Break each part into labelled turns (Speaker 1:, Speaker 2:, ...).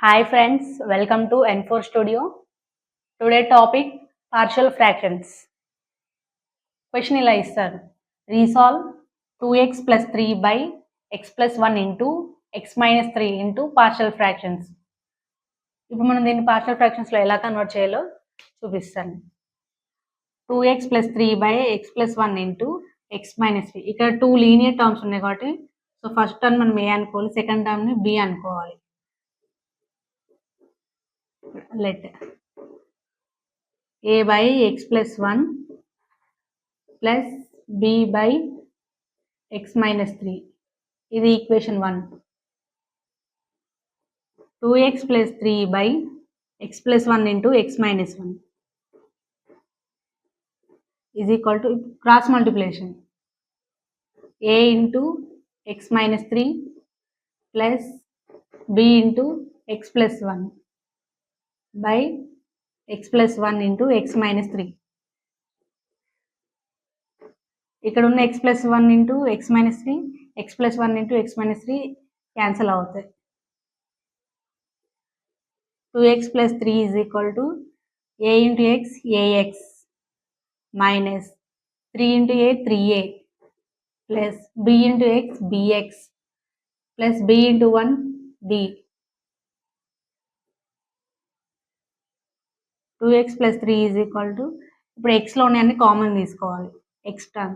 Speaker 1: Hi friends, welcome to N4 Studio. Today topic partial fractions. Question ఇలా ఇస్తారు. Resolve 2x plus 3 by x plus 1 into x minus 3 into partial fractions. ఇప్పుడు మనం దీన్ని partial fractions లో ఎలా convert చేయాలో చూపిస్తాను. 2x plus 3 by x plus 1 into x minus 3. ఇక్కడ 2 లీనియర్ టర్మ్స్ ఉన్నాయి కాబట్టి సో ఫస్ట్ టర్మ్ మనం a అనుకోవాలి, సెకండ్ టర్మ్ ని b అనుకోవాలి. Let a by x plus 1 plus b by x minus 3. ఇది equation 1. 2x plus 3 by x plus 1 into x minus 1 is equal to cross multiplication. a into x minus 3 plus b into x plus 1 by x plus 1 into x minus 3. ఇక్కడ ఉన్న x plus 1 into x minus 3, x plus 1 into x minus 3 cancel అవుతాయి. 2x plus 3 is equal to a into x, ax minus 3 into a, 3a plus b into x, bx plus b into 1, b. 2x plus 3 is equal to, ఇప్పుడు xలోనే అన్ని common తీసుకోవాలి. x term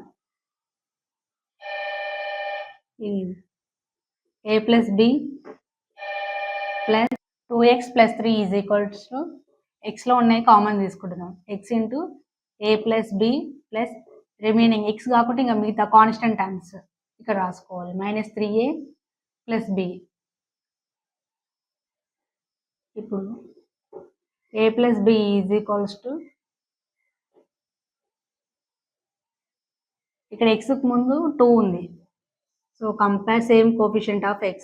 Speaker 1: ఇది a plus b plus 2x plus 3 is equal to xలో ఉన్నాయి common తీసుకుంటున్నాం. x into a plus b plus remaining x కాకుండా ఇంకా మిగతా constant terms ఇక్కడ రాసుకోవాలి. Minus 3a plus b. ఇప్పుడు a plus b is equals to ఇక్కడ x కు ముందు 2 ఉంది. So compare same coefficient of x.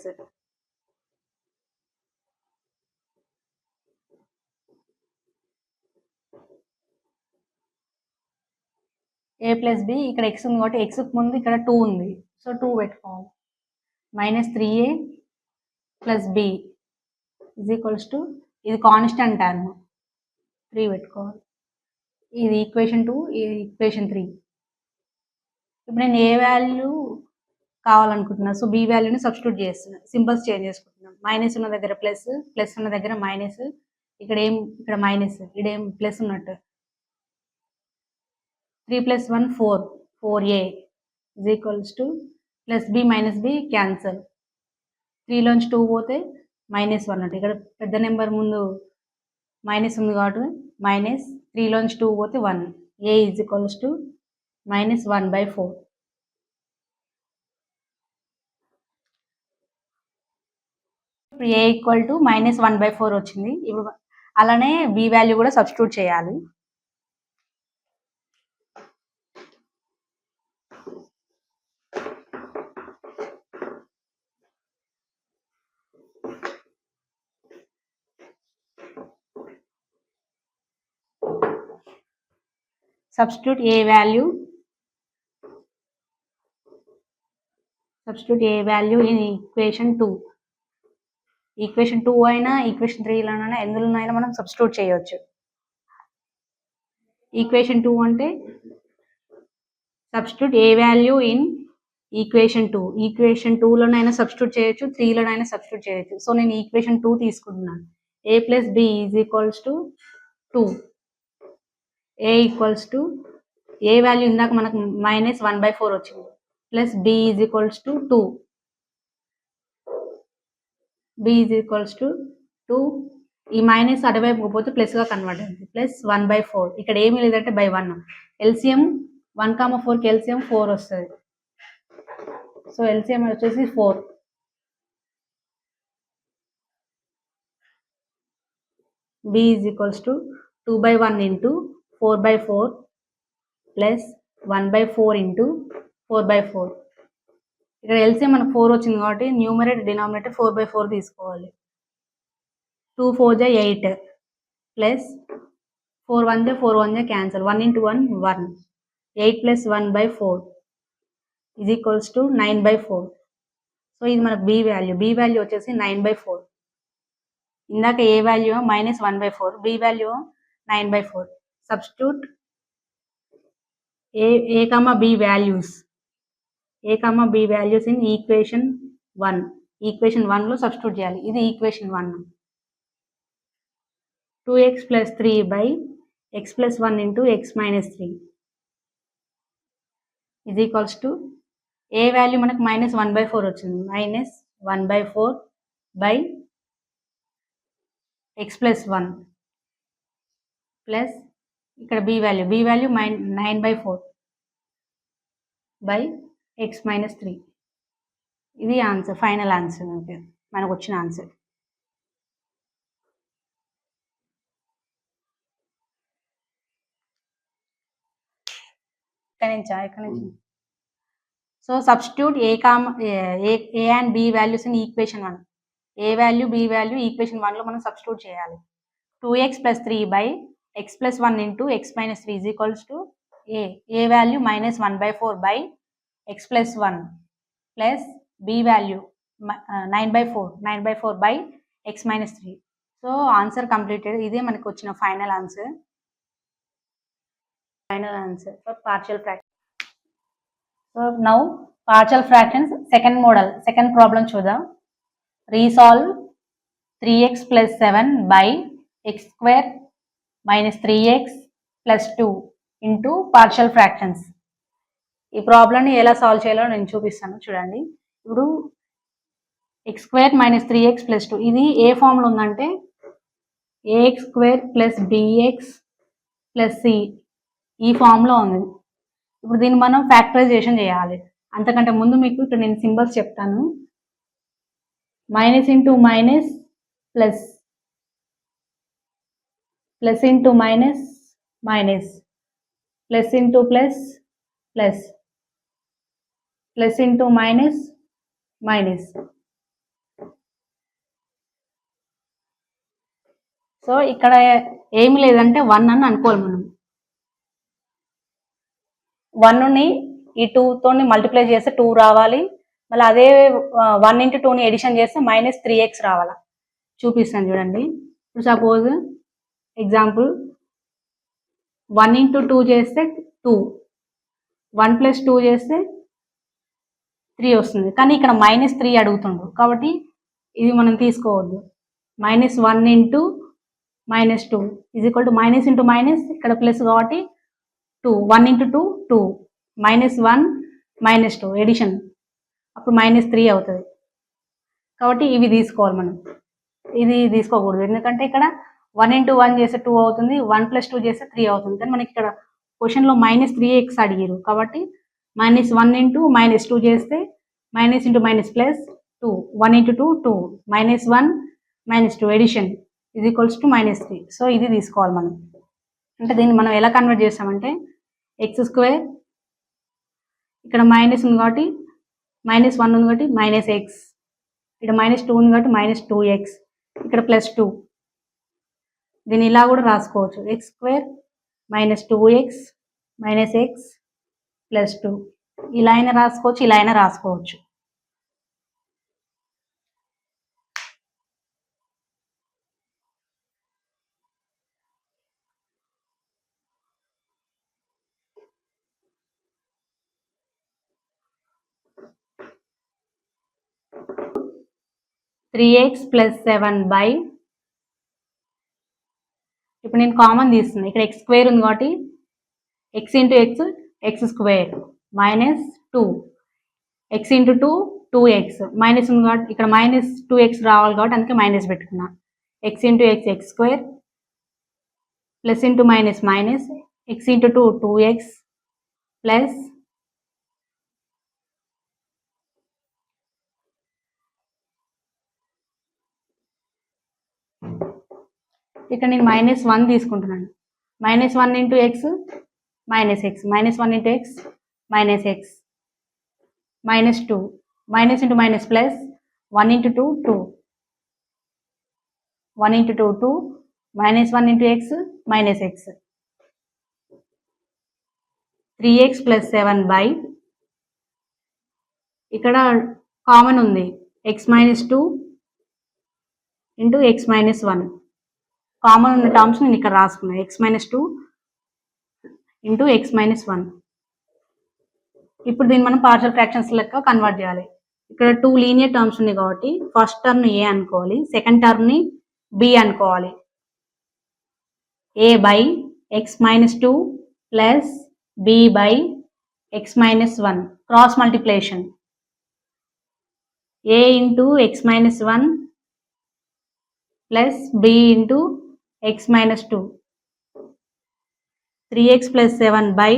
Speaker 1: a plus b ఇక్కడ x ఉంది కాబట్టి x కు ముందు ఇక్కడ 2 ఉంది. సో 2 పెట్టుకోవాలి. Minus 3a plus b is equals to, ఇది కాన్స్టెంట్ టర్మ్ 3 పెట్టుకోవాలి. ఇది ఈక్వేషన్ 2, ఇది ఈక్వేషన్ 3. ఇప్పుడు నేను ఏ వాల్యూ కావాలనుకుంటున్నా, సో బి వాల్యూని సబ్స్టిట్యూట్ చేస్తున్నా. సింబల్స్ చేంజ్ చేసుకుంటున్నాం. మైనస్ ఉన్న దగ్గర ప్లస్, ప్లస్ ఉన్న దగ్గర మైనస్, ఇక్కడ మైనస్, ఇక్కడేం ప్లస్ ఉన్నట్టు. 3 plus 1 4, 4a is equals to plus b minus b cancel. 3 లోంచి 2 పోతే మైనస్ 1 అంటే ఇక్కడ పెద్ద నెంబర్ ముందు మైనస్ ఉంది కాబట్టి మైనస్ 3 లోంచి 2 పోతే 1. a is equals to minus 1/4. ఇప్పుడు a ఈక్వల్ టు మైనస్ 1/4 వచ్చింది. ఇప్పుడు అలానే b వాల్యూ కూడా సబ్స్టిట్యూట్ చేయాలి. Substitute a value in equation 2. Equation 2 అయినా ఈక్వేషన్ 3లోనైనా ఎందులోనైనా మనం సబ్స్టిట్యూట్ చేయొచ్చు. ఈక్వేషన్ 2 అంటే substitute a value in equation 2. Equation 2లోనైనా సబ్స్టిట్యూట్ చేయొచ్చు, 3లోనైనా సబ్స్టిట్యూట్ చేయొచ్చు. సో నేను ఈక్వేషన్ 2 తీసుకుంటున్నాను. a plus b is equals to 2. a equals to, a value ఇందాక మనకు మైనస్ 1/4 వచ్చింది, plus b is equals to 2. b is equals to 2. ఈ మైనస్ అటువైపు పోతే ప్లస్గా కన్వర్ట్ అయింది. ప్లస్ 1/4. ఇక్కడ ఏమీ లేదంటే బై 1. ఎల్సిఎం 1,4కి ఎల్సిఎం 4 వస్తుంది. సో ఎల్సిఎం వచ్చేసి 4. b is equals to 2/1 into 4/4 plus 1/4 into 4/4. ఇక్కడ ఎల్సిఎం మనకు 4 వచ్చింది కాబట్టి న్యూమరేటర్ డినామినేటర్ 4/4 తీసుకోవాలి. 2 4 జా 8 ప్లస్ 4 1 జా 4 1 జా cancel. 1 into 1 1. 8 plus 1/4 is equals to 9/4. So ఇది మనకు బి వాల్యూ వచ్చేసి 9/4. ఇందాక a value -1/4, b value 9/4. Substitute a comma b values in equation 1. Equation 1లో సబ్స్టిట్యూట్ చేయాలి. ఇది equation 1. 2x + 3 / x + 1 into x - 3 is equals to a value మనకు -1/4 వచ్చింది. -1/4 / x + 1 plus ఇక్కడ బి వాల్యూ 9/4 / x - 3. ఇది ఆన్సర్, ఫైనల్ ఆన్సర్ మనకు వచ్చిన answer. ఇక్కడ నుంచి so substitute a and b values in equation 1. A value b value equation 1లో మనం సబ్స్టిట్యూట్ చేయాలి. 2x + 3 / x + 1 into x - 3 is equals to a value -1/4 / x + 1 plus b value 9/4 / x - 3. So answer completed. ఇదే మనకు వచ్చిన final answer for partial fraction. So now partial fractions second problem చూద్దాం. Resolve 3x + 7 / x² - 3x + 2 into partial fractions. ఈ ప్రాబ్లమ్ని ఎలా solve చేయాలో నేను చూపిస్తాను చూడండి. ఇప్పుడు x² - 3x + 2 ఇది ఏ ఫామ్లో ఉందంటే ax² + bx + c ఈ ఫామ్లో ఉంది. ఇప్పుడు దీన్ని మనం ఫ్యాక్టరైజేషన్ చేయాలి. అంతకంటే ముందు మీకు ఇక్కడ నేను సింబల్స్ చెప్తాను. Minus into minus plus, plus into minus minus, plus into plus plus, plus into minus minus. So ఇక్కడ ఏమి లేదంటే 1 అని అనుకోవాలి మనం. 1ని ఈ 2తో మల్టిప్లై చేస్తే 2 రావాలి. మళ్ళీ అదే 1 into 2ని ఎడిషన్ చేస్తే -3x రావాలి. చూపిస్తాను చూడండి. ఇప్పుడు సపోజ్ ఎగ్జాంపుల్ 1 into 2 చేస్తే 2, 1 + 2 చేస్తే 3 వస్తుంది. కానీ ఇక్కడ -3 అడుగుతుండ్రు కాబట్టి ఇది మనం తీసుకోవద్దు. -1 into -2 is equal to minus into minus, ఇక్కడ ప్లస్ కాబట్టి 2, 1 into 2 2, -1 -2 ఎడిషన్ అప్పుడు -3 అవుతుంది. కాబట్టి ఇవి తీసుకోవాలి మనం, ఇది తీసుకోకూడదు. ఎందుకంటే ఇక్కడ 1 into 1 చేస్తే 2 అవుతుంది, 1 + 2 చేస్తే 3 అవుతుంది. కానీ మనకి ఇక్కడ క్వశ్చన్లో -3x అడిగారు కాబట్టి -1 into -2 చేస్తే minus into minus plus 2, 1 into 2 2, -1 -2 addition is equals to -3. So ఇది తీసుకోవాలి మనం. అంటే దీన్ని మనం ఎలా కన్వర్ట్ చేస్తామంటే x² ఇక్కడ మైనస్ ఉంది కాబట్టి -1 ఉంది కాబట్టి -x, ఇక్కడ -2 ఉంది కాబట్టి -2x, ఇక్కడ +2. దీన్ని ఇలా కూడా రాసుకోవచ్చు, x² - 2x - x + 2. ఇలా అయినా రాసుకోవచ్చు, ఇలా అయినా రాసుకోవచ్చు. (3x + 7 / ఇప్పుడు నేను కామన్ తీస్తున్నా, ఇక్కడ x² ఉంది కాబట్టి x into x x² -2, x into 2 2x, minus ఉంది కాబట్టి ఇక్కడ -2x రావాలి కాబట్టి అందుకే మైనస్ పెట్టుకున్నా. x into x x², plus into minus minus, x into 2 2x plus ఇక్కడ నేను -1 తీసుకుంటున్నాను. -1 into x -x, -1 into x -x, -2, minus into minus plus 1 into 2 2, 1 into 2 2, -1 into x -x, 3x + 7 ఇక్కడ కామన్ ఉంది x - 2 into X minus 1. Common ఉన్న terms నేను ఇక్కడ రాసుకున్నాను. X minus 2 into X minus 1. ఇప్పుడు దీన్ని మనం పార్షియల్ ఫ్రాక్షన్స్ లెక్క కన్వర్ట్ చేయాలి. ఇక్కడ 2 లీనియర్ టర్మ్స్ ఉన్నాయి కాబట్టి ఫస్ట్ టర్మ్ ఏ అనుకోవాలి, సెకండ్ టర్మ్ని బి అనుకోవాలి. A by x minus 2 plus b by x minus 1 cross multiplication. a into x minus 1 plus b into x minus 2. 3x plus 7 by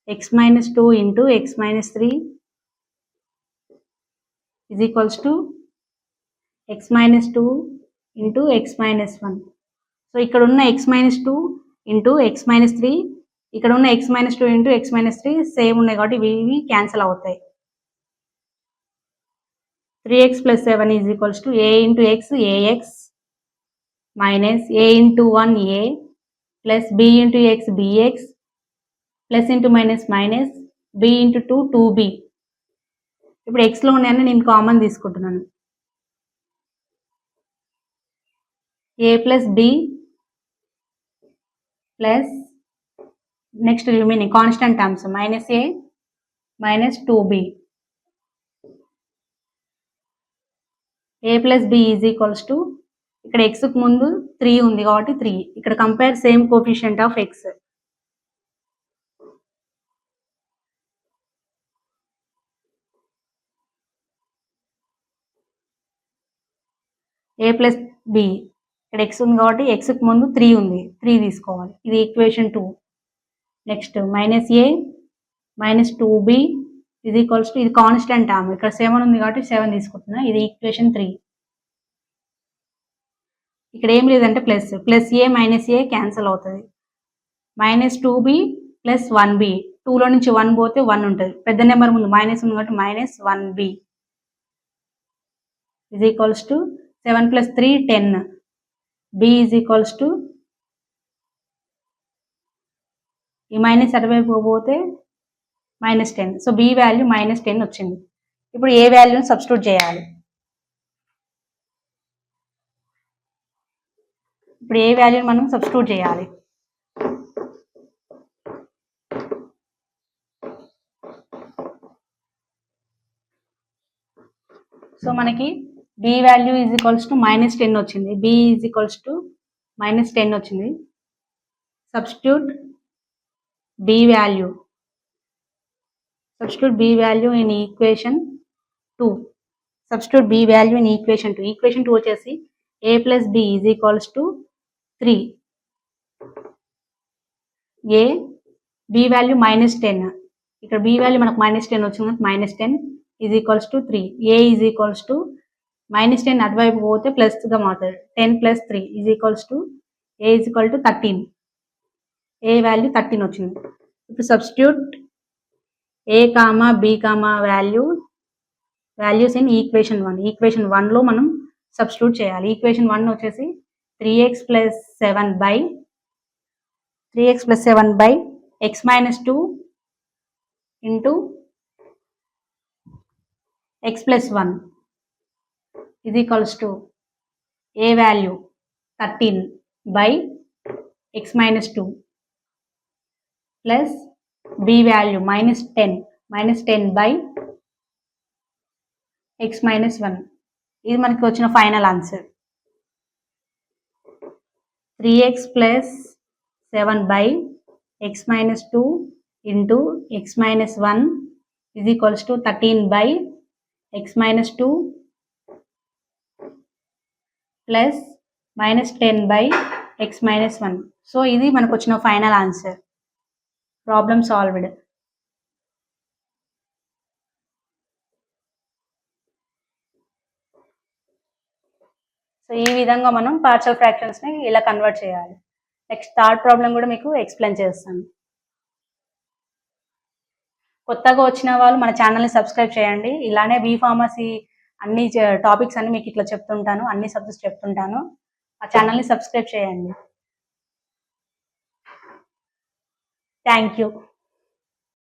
Speaker 1: x minus 2 into x minus 3 is equals to x minus 2 into x minus 1. So ఇక్కడ ఉన్న x minus 2 into x minus 3, ఇక్కడ ఉన్న x minus 2 into x minus 3 same ఉన్నాయి కాబట్టి ఇవి cancel అవుతాయి. 3x plus 7 is equals to a into x, ax minus a into 1 a plus b into x bx plus into minus minus b into 2 2b. ఇప్పుడు xలో ఉన్నాయని నేను common తీసుకుంటున్నాను. a plus b plus next remaining constant terms minus a minus 2b. a plus b is equals to ఇక్కడ xకు ముందు 3 ఉంది కాబట్టి 3. ఇక్కడ compare same coefficient of x. a plus b ఇక్కడ x ఉంది కాబట్టి xకు ముందు 3 ఉంది, 3 తీసుకోవాలి. ఇది equation 2. Next minus a minus 2b ఇది ఈక్వల్స్ టు, ఇది కాన్స్టెంట్ టర్మ్, ఇక్కడ 7 ఉంది కాబట్టి 7 తీసుకుంటున్నా. ఇది ఈక్వేషన్ 3. ఇక్కడ ఏం లేదంటే ప్లస్ ఏ మైనస్ ఏ క్యాన్సిల్ అవుతుంది. మైనస్ 2b ప్లస్ 1b, 2లో నుంచి 1 పోతే 1 ఉంటుంది. పెద్ద నెంబర్ ముందు మైనస్ ఉంది కాబట్టి minus 1b is equals to 7 plus 3 10. b is equals to ఈ మైనస్ అటువైపు పోతే minus 10. So b value minus 10 వచ్చింది. ఇప్పుడు ఏ వాల్యూని సబ్స్టిట్యూట్ చేయాలి. ఇప్పుడు ఏ వాల్యూని మనం సబ్స్టిట్యూట్ చేయాలి. సో మనకి b value is equals to minus 10 వచ్చింది. b is equals to minus 10 వచ్చింది. Substitute b value. Substitute b value in equation 2. Substitute b value in equation 2. Equation 2 వచ్చేసి a plus b is equals to 3. a b value minus 10. ఇక్కడ b value మనకు minus 10 వచ్చింది, minus 10 is equals to 3. a is equals to minus 10 అటువైపు పోతే plus గా మారుతుంది. 10 plus 3 is equals to a is equal to 13. a value 13 వచ్చింది. ఇప్పుడు substitute a comma b comma values in equation 1. Equation 1లో మనం సబ్స్టిట్యూట్ చేయాలి. ఈక్వేషన్ 1 వచ్చేసి 3x plus 7 by x minus 2 into x plus 1 is equals to a value 13 by x minus 2 plus b value minus 10 by x minus 1. ఇది మనకి వచ్చిన final answer. 3x plus 7 by x minus 2 into x minus 1 is equals to 13 by x minus 2 plus minus 10 by x minus 1. So ఇది మనకు వచ్చిన final answer. Problem solved. So ఈ విధంగా మనం partial ఫ్రాక్షన్స్ని ఇలా కన్వర్ట్ చేయాలి. నెక్స్ట్ థర్డ్ ప్రాబ్లం కూడా మీకు ఎక్స్ప్లెయిన్ చేస్తాను. కొత్తగా వచ్చిన వాళ్ళు మన ఛానల్ని సబ్స్క్రైబ్ చేయండి. ఇలానే బీ ఫార్మసీ అన్ని టాపిక్స్ అన్ని మీకు ఇట్లా చెప్తుంటాను, అన్ని సబ్జెక్ట్స్ చెప్తుంటాను. ఆ ఛానల్ని సబ్స్క్రైబ్ చేయండి. Thank you.